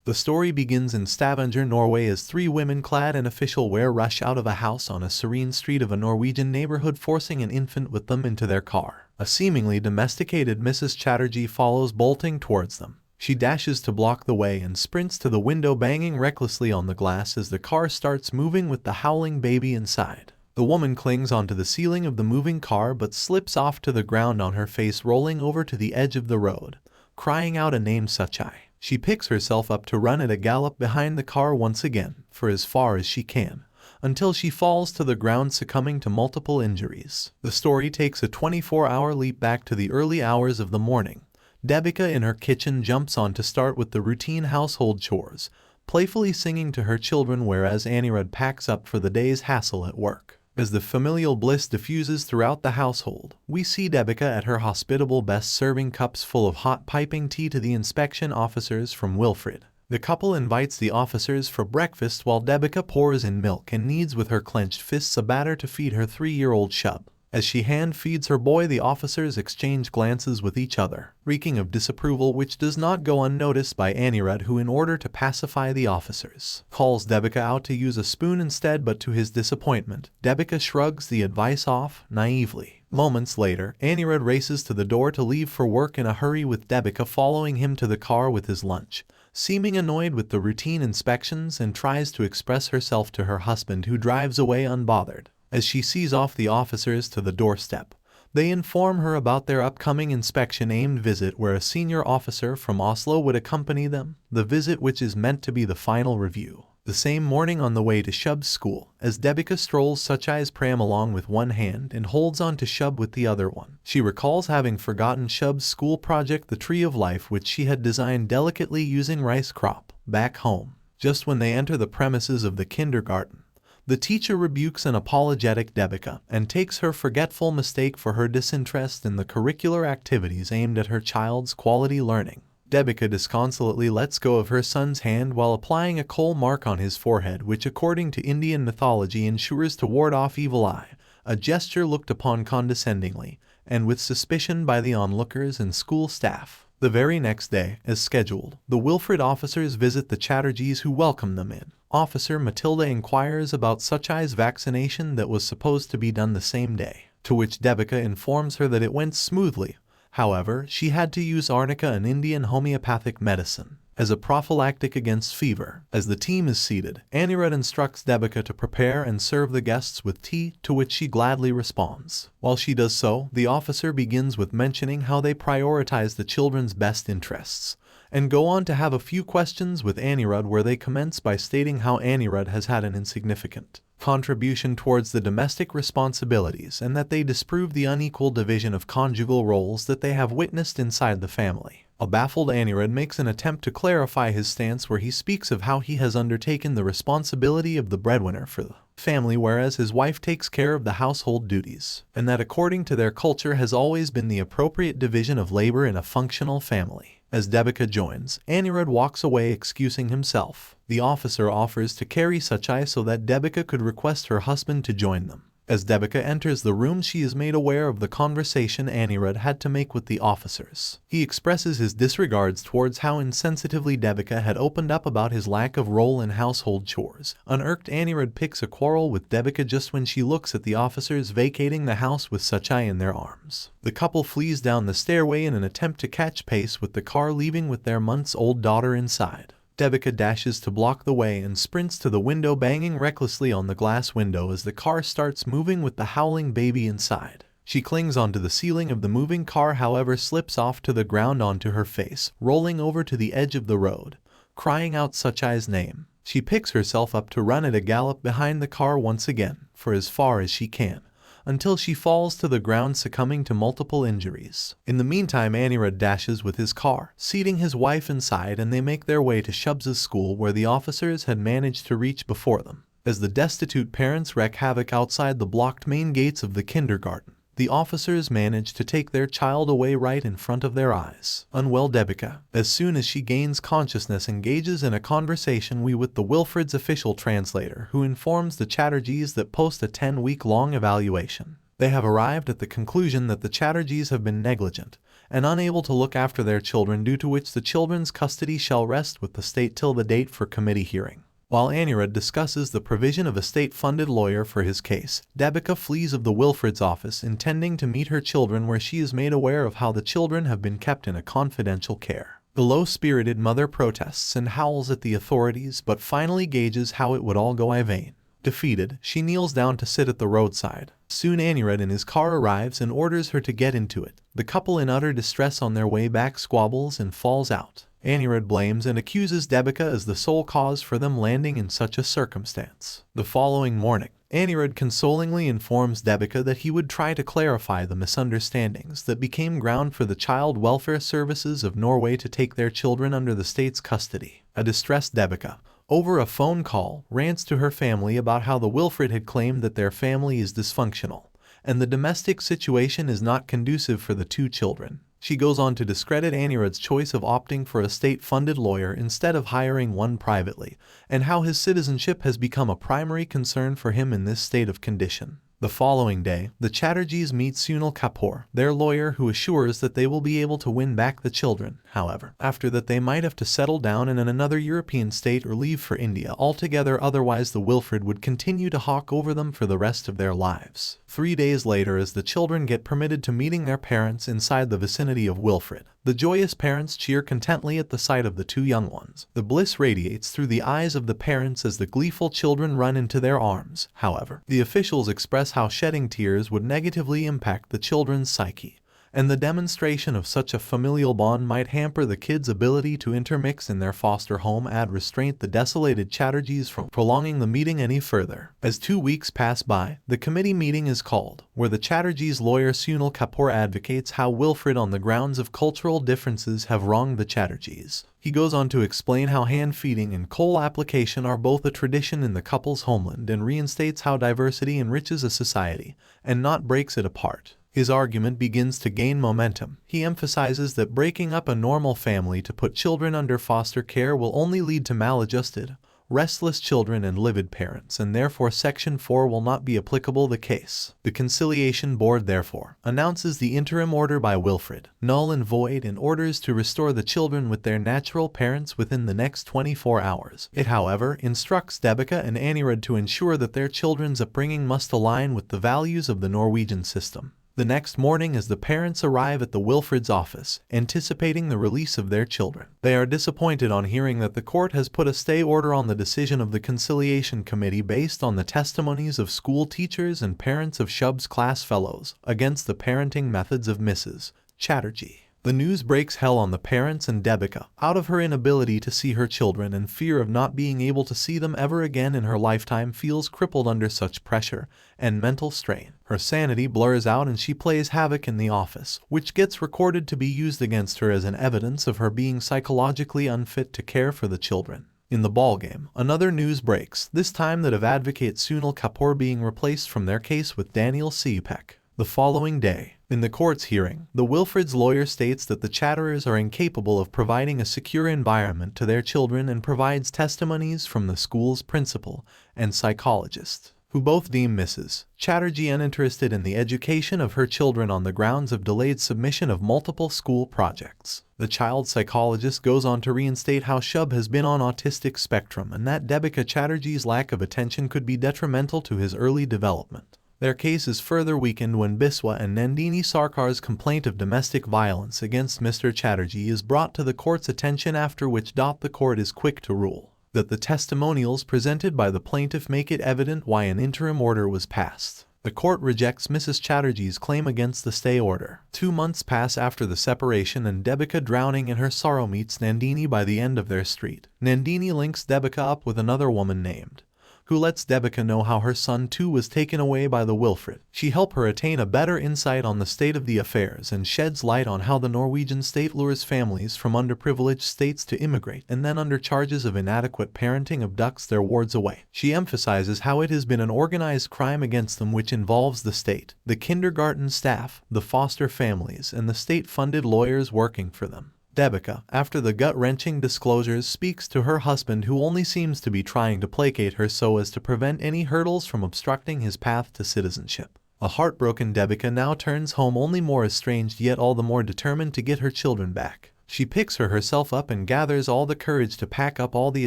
The story begins in Stavanger, Norway, as three women clad in official wear rush out of a house on a serene street of a Norwegian neighborhood, forcing an infant with them into their car. A seemingly domesticated Mrs. Chatterjee follows, bolting towards them. She dashes to block the way and sprints to the window, banging recklessly on the glass as the car starts moving with the howling baby inside. The woman clings onto the ceiling of the moving car but slips off to the ground on her face, rolling over to the edge of the road, crying out a name, Suchai. She picks herself up to run at a gallop behind the car once again, for as far as she can, until she falls to the ground, succumbing to multiple injuries. The story takes a 24-hour leap back to the early hours of the morning. Devika in her kitchen jumps on to start with the routine household chores, playfully singing to her children, whereas Anirudh packs up for the day's hassle at work. As the familial bliss diffuses throughout the household, we see Devika at her hospitable best, serving cups full of hot piping tea to the inspection officers from Wilfred. The couple invites the officers for breakfast while Devika pours in milk and kneads with her clenched fists a batter to feed her 3-year-old Shub. As she hand feeds her boy, the officers exchange glances with each other, reeking of disapproval, which does not go unnoticed by Anirudh, who, in order to pacify the officers, calls Devika out to use a spoon instead, but to his disappointment, Devika shrugs the advice off naively. Moments later, Anirudh races to the door to leave for work in a hurry, with Devika following him to the car with his lunch, seeming annoyed with the routine inspections, and tries to express herself to her husband, who drives away unbothered. As she sees off the officers to the doorstep, they inform her about their upcoming inspection-aimed visit, where a senior officer from Oslo would accompany them, the visit which is meant to be the final review. The same morning, on the way to Shub's school, as Devika strolls Suchai's pram along with one hand and holds on to Shub with the other one, she recalls having forgotten Shub's school project, the Tree of Life, which she had designed delicately using rice crop, back home. Just when they enter the premises of the kindergarten, the teacher rebukes an apologetic Devika and takes her forgetful mistake for her disinterest in the curricular activities aimed at her child's quality learning. Devika disconsolately lets go of her son's hand while applying a coal mark on his forehead, which, according to Indian mythology, ensures to ward off evil eye, a gesture looked upon condescendingly and with suspicion by the onlookers and school staff. The very next day, as scheduled, the Wilfred officers visit the Chatterjees, who welcome them in. Officer Matilda inquires about Suchai's vaccination that was supposed to be done the same day, to which Devika informs her that it went smoothly. However, she had to use arnica, an Indian homeopathic medicine, as a prophylactic against fever. As the team is seated, Anirudh instructs Devika to prepare and serve the guests with tea, to which she gladly responds. While she does so, the officer begins with mentioning how they prioritize the children's best interests, and go on to have a few questions with Anirudh, where they commence by stating how Anirudh has had an insignificant contribution towards the domestic responsibilities, and that they disprove the unequal division of conjugal roles that they have witnessed inside the family. A baffled Anirudh makes an attempt to clarify his stance, where he speaks of how he has undertaken the responsibility of the breadwinner for the family, whereas his wife takes care of the household duties, and that according to their culture has always been the appropriate division of labor in a functional family. As Devika joins, Anirudh walks away, excusing himself. The officer offers to carry Suchai so that Devika could request her husband to join them. As Devika enters the room, she is made aware of the conversation Anirudh had to make with the officers. He expresses his disregards towards how insensitively Devika had opened up about his lack of role in household chores. Unirked, Anirudh picks a quarrel with Devika just when she looks at the officers vacating the house with Suchai in their arms. The couple flees down the stairway in an attempt to catch pace with the car leaving with their months-old daughter inside. Devika dashes to block the way and sprints to the window, banging recklessly on the glass window as the car starts moving with the howling baby inside. She clings onto the ceiling of the moving car, however slips off to the ground onto her face, rolling over to the edge of the road, crying out Suchai's name. She picks herself up to run at a gallop behind the car once again, for as far as she can, until she falls to the ground, succumbing to multiple injuries. In the meantime, Anirudh dashes with his car, seating his wife inside, and they make their way to Shub's school, where the officers had managed to reach before them. As the destitute parents wreak havoc outside the blocked main gates of the kindergarten, the officers manage to take their child away right in front of their eyes. Unwell Devika, as soon as she gains consciousness, engages in a conversation with the Wilfred's official translator, who informs the Chatterjees that post a 10-week-long evaluation, they have arrived at the conclusion that the Chatterjees have been negligent, and unable to look after their children, due to which the children's custody shall rest with the state till the date for committee hearing. While Anirudh discusses the provision of a state-funded lawyer for his case, Devika flees of the Wilfred's office, intending to meet her children, where she is made aware of how the children have been kept in a confidential care. The low-spirited mother protests and howls at the authorities, but finally gauges how it would all go in vain. Defeated, she kneels down to sit at the roadside. Soon Anirudh in his car arrives and orders her to get into it. The couple, in utter distress on their way back, squabbles and falls out. Anirudh blames and accuses Devika as the sole cause for them landing in such a circumstance. The following morning, Anirudh consolingly informs Devika that he would try to clarify the misunderstandings that became ground for the Child Welfare Services of Norway to take their children under the state's custody. A distressed Devika, over a phone call, rants to her family about how the Wilfred had claimed that their family is dysfunctional, and the domestic situation is not conducive for the two children. She goes on to discredit Anirudh's choice of opting for a state-funded lawyer instead of hiring one privately, and how his citizenship has become a primary concern for him in this state of condition. The following day, the Chatterjees meet Sunil Kapoor, their lawyer, who assures that they will be able to win back the children. However, after that they might have to settle down in another European state or leave for India altogether, otherwise the Wilfred would continue to hawk over them for the rest of their lives. 3 days later, as the children get permitted to meeting their parents inside the vicinity of Wilfred, the joyous parents cheer contently at the sight of the two young ones. The bliss radiates through the eyes of the parents as the gleeful children run into their arms. However, the officials express how shedding tears would negatively impact the children's psyche, and the demonstration of such a familial bond might hamper the kids' ability to intermix in their foster home, add restraint the desolated Chatterjees from prolonging the meeting any further. As 2 weeks pass by, the committee meeting is called, where the Chatterjees' lawyer Sunil Kapoor advocates how Wilfred, on the grounds of cultural differences, have wronged the Chatterjees. He goes on to explain how hand-feeding and coal application are both a tradition in the couple's homeland, and reinstates how diversity enriches a society, and not breaks it apart. His argument begins to gain momentum. He emphasizes that breaking up a normal family to put children under foster care will only lead to maladjusted, restless children and livid parents, and therefore Section 4 will not be applicable the case. The Conciliation Board therefore announces the interim order by Wilfred null and void, and orders to restore the children with their natural parents within the next 24 hours. It, however, instructs Devika and Anirudh to ensure that their children's upbringing must align with the values of the Norwegian system. The next morning, as the parents arrive at the Wilfred's office, anticipating the release of their children, they are disappointed on hearing that the court has put a stay order on the decision of the Conciliation Committee based on the testimonies of school teachers and parents of Shub's class fellows against the parenting methods of Mrs. Chatterjee. The news breaks hell on the parents, and Devika, out of her inability to see her children and fear of not being able to see them ever again in her lifetime, feels crippled under such pressure and mental strain. Her sanity blurs out and she plays havoc in the office, which gets recorded to be used against her as an evidence of her being psychologically unfit to care for the children. In the ballgame, another news breaks, this time that of advocate Sunil Kapoor being replaced from their case with Daniel Siepek. The following day, in the court's hearing, the Wilfred's lawyer states that the Chatterers are incapable of providing a secure environment to their children, and provides testimonies from the school's principal and psychologist, who both deem Mrs. Chatterjee uninterested in the education of her children on the grounds of delayed submission of multiple school projects. The child psychologist goes on to reinstate how Shub has been on autistic spectrum, and that Devika Chatterjee's lack of attention could be detrimental to his early development. Their case is further weakened when Biswa and Nandini Sarkar's complaint of domestic violence against Mr. Chatterjee is brought to the court's attention, after which the court is quick to rule that the testimonials presented by the plaintiff make it evident why an interim order was passed. The court rejects Mrs. Chatterjee's claim against the stay order. 2 months pass after the separation, and Devika, drowning in her sorrow, meets Nandini by the end of their street. Nandini links Devika up with another woman named, who lets Devika know how her son too was taken away by the Wilfred. She helps her attain a better insight on the state of the affairs, and sheds light on how the Norwegian state lures families from underprivileged states to immigrate, and then under charges of inadequate parenting abducts their wards away. She emphasizes how it has been an organized crime against them, which involves the state, the kindergarten staff, the foster families, and the state-funded lawyers working for them. Devika, after the gut-wrenching disclosures, speaks to her husband, who only seems to be trying to placate her so as to prevent any hurdles from obstructing his path to citizenship. A heartbroken Devika now turns home only more estranged yet all the more determined to get her children back. She picks herself up and gathers all the courage to pack up all the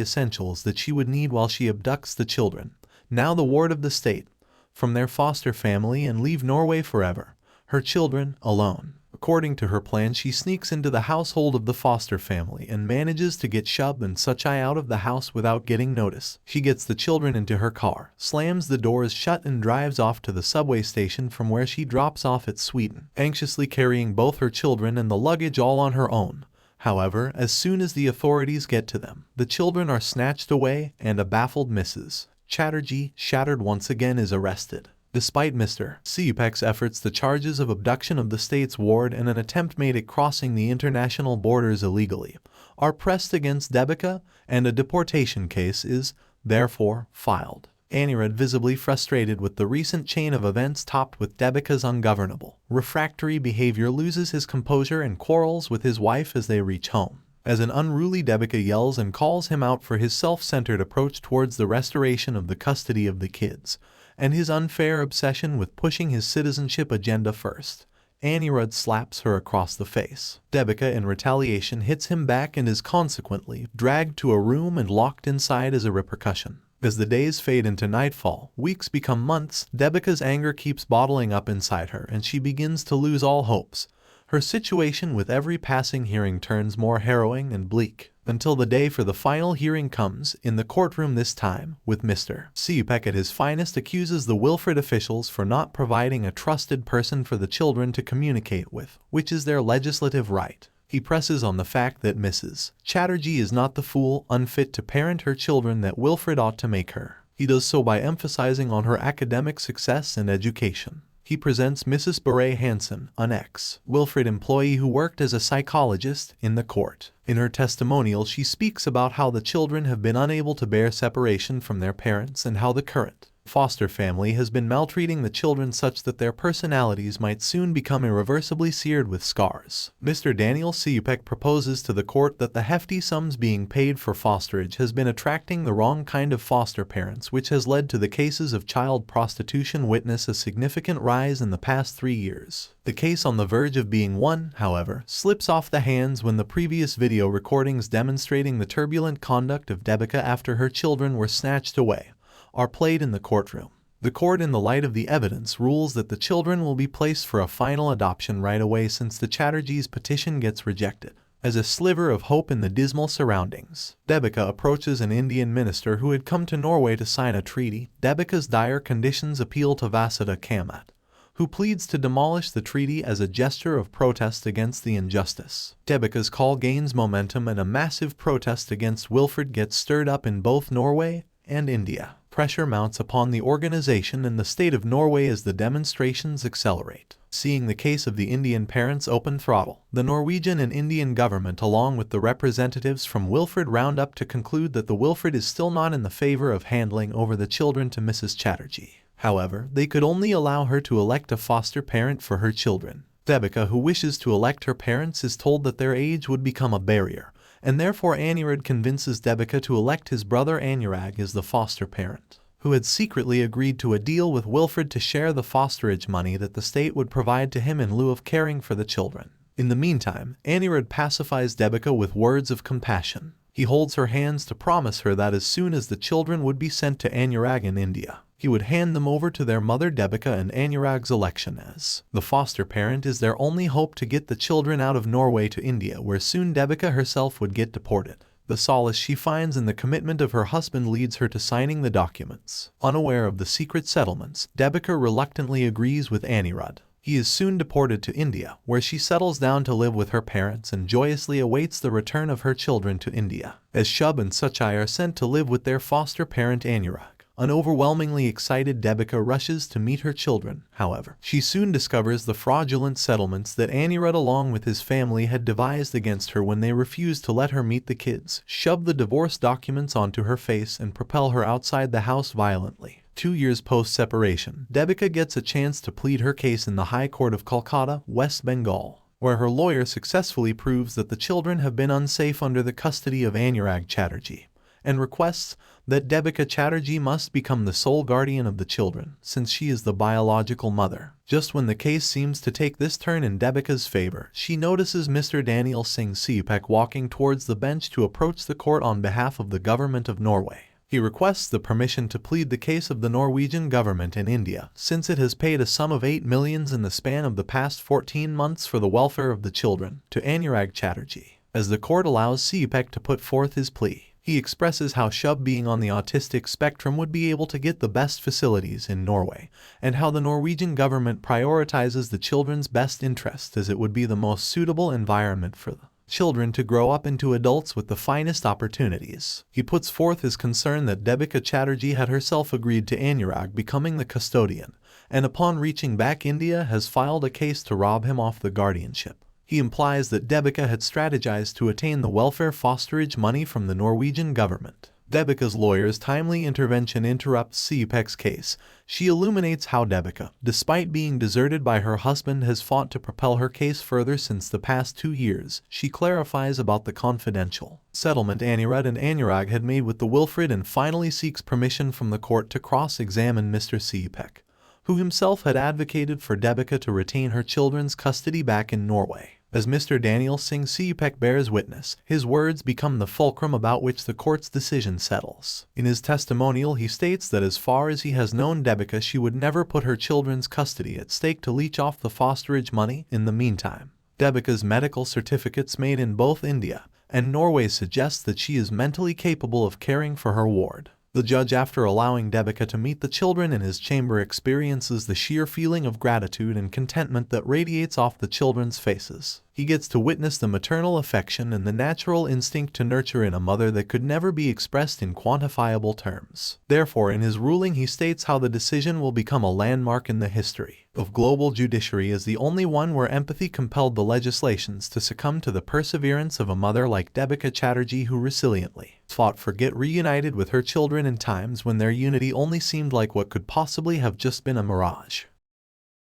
essentials that she would need while she abducts the children, now the ward of the state, from their foster family and leave Norway forever, her children alone. According to her plan, she sneaks into the household of the foster family and manages to get Shub and Suchai out of the house without getting notice. She gets the children into her car, slams the doors shut and drives off to the subway station from where she drops off at Sweden, anxiously carrying both her children and the luggage all on her own. However, as soon as the authorities get to them, the children are snatched away and a baffled Mrs. Chatterjee, shattered once again, is arrested. Despite Mr. Siyupek's efforts, the charges of abduction of the state's ward and an attempt made at crossing the international borders illegally are pressed against Devika, and a deportation case is, therefore, filed. Anirudh, visibly frustrated with the recent chain of events topped with Devika's ungovernable, refractory behavior, loses his composure and quarrels with his wife as they reach home. As an unruly Devika yells and calls him out for his self-centered approach towards the restoration of the custody of the kids, and his unfair obsession with pushing his citizenship agenda first, Anirudh slaps her across the face. Devika, in retaliation, hits him back and is consequently dragged to a room and locked inside as a repercussion. As the days fade into nightfall, weeks become months, Devika's anger keeps bottling up inside her and she begins to lose all hopes. Her situation with every passing hearing turns more harrowing and bleak, until the day for the final hearing comes, in the courtroom this time, with Mr. Siyupek at his finest accuses the Wilfred officials for not providing a trusted person for the children to communicate with, which is their legislative right. He presses on the fact that Mrs. Chatterjee is not the fool unfit to parent her children that Wilfred ought to make her. He does so by emphasizing on her academic success and education. He presents Mrs. Beret Hansen, an ex-Wilfred employee who worked as a psychologist, in the court. In her testimonial, she speaks about how the children have been unable to bear separation from their parents and how the current foster family has been maltreating the children such that their personalities might soon become irreversibly seared with scars. Mr. Daniel Siyupek proposes to the court that the hefty sums being paid for fosterage has been attracting the wrong kind of foster parents, which has led to the cases of child prostitution witness a significant rise in the past 3 years. The case on the verge of being won, however, slips off the hands when the previous video recordings demonstrating the turbulent conduct of Devika after her children were snatched away are played in the courtroom. The court, in the light of the evidence, rules that the children will be placed for a final adoption right away since the Chatterjee's petition gets rejected. As a sliver of hope in the dismal surroundings, Devika approaches an Indian minister who had come to Norway to sign a treaty. Devika's dire conditions appeal to Vasudha Kamat, who pleads to demolish the treaty as a gesture of protest against the injustice. Devika's call gains momentum and a massive protest against Wilfred gets stirred up in both Norway and India. Pressure mounts upon the organization in the state of Norway as the demonstrations accelerate. Seeing the case of the Indian parents open throttle, the Norwegian and Indian government, along with the representatives from Wilfred, round up to conclude that the Wilfred is still not in the favor of handing over the children to Mrs. Chatterjee. However, they could only allow her to elect a foster parent for her children. Devika, who wishes to elect her parents, is told that their age would become a barrier, and therefore Anirudh convinces Devika to elect his brother Anurag as the foster parent, who had secretly agreed to a deal with Wilfred to share the fosterage money that the state would provide to him in lieu of caring for the children. In the meantime, Anirudh pacifies Devika with words of compassion. He holds her hands to promise her that as soon as the children would be sent to Anurag in India, he would hand them over to their mother. Devika and Anurag's election as the foster parent is their only hope to get the children out of Norway to India, where soon Devika herself would get deported. The solace she finds in the commitment of her husband leads her to signing the documents. Unaware of the secret settlements, Devika reluctantly agrees with Anirudh. He is soon deported to India, where she settles down to live with her parents and joyously awaits the return of her children to India. As Shub and Suchai are sent to live with their foster parent Anurag, an overwhelmingly excited Devika rushes to meet her children. However, she soon discovers the fraudulent settlements that Anirudh along with his family had devised against her when they refused to let her meet the kids, shove the divorce documents onto her face, and propel her outside the house violently. 2 years post-separation, Devika gets a chance to plead her case in the High Court of Kolkata, West Bengal, where her lawyer successfully proves that the children have been unsafe under the custody of Anurag Chatterjee, and requests that Devika Chatterjee must become the sole guardian of the children, since she is the biological mother. Just when the case seems to take this turn in Devika's favor, she notices Mr. Daniel Singh Sepek walking towards the bench to approach the court on behalf of the government of Norway. He requests the permission to plead the case of the Norwegian government in India, since it has paid a sum of 8 million in the span of the past 14 months for the welfare of the children, to Anurag Chatterjee. As the court allows Sepek to put forth his plea, he expresses how Shub being on the autistic spectrum would be able to get the best facilities in Norway, and how the Norwegian government prioritizes the children's best interests as it would be the most suitable environment for them. Children to grow up into adults with the finest opportunities. He puts forth his concern that Devika Chatterjee had herself agreed to Anurag becoming the custodian, and upon reaching back India has filed a case to rob him off the guardianship. He implies that Devika had strategized to attain the welfare fosterage money from the Norwegian government. Devika's lawyer's timely intervention interrupts Sepek's case. She illuminates how Devika, despite being deserted by her husband, has fought to propel her case further since the past 2 years. She clarifies about the confidential settlement Anirudh and Anurag had made with the Wilfred and finally seeks permission from the court to cross-examine Mr. Sepek, who himself had advocated for Devika to retain her children's custody back in Norway. As Mr. Daniel Singh Sepek bears witness, his words become the fulcrum about which the court's decision settles. In his testimonial, he states that as far as he has known Devika, she would never put her children's custody at stake to leech off the fosterage money. In the meantime, Devika's medical certificates made in both India and Norway suggest that she is mentally capable of caring for her ward. The judge, after allowing Devika to meet the children in his chamber, experiences the sheer feeling of gratitude and contentment that radiates off the children's faces. He gets to witness the maternal affection and the natural instinct to nurture in a mother that could never be expressed in quantifiable terms. Therefore, in his ruling, he states how the decision will become a landmark in the history of global judiciary as the only one where empathy compelled the legislations to succumb to the perseverance of a mother like Devika Chatterjee, who resiliently fought for get reunited with her children in times when their unity only seemed like what could possibly have just been a mirage.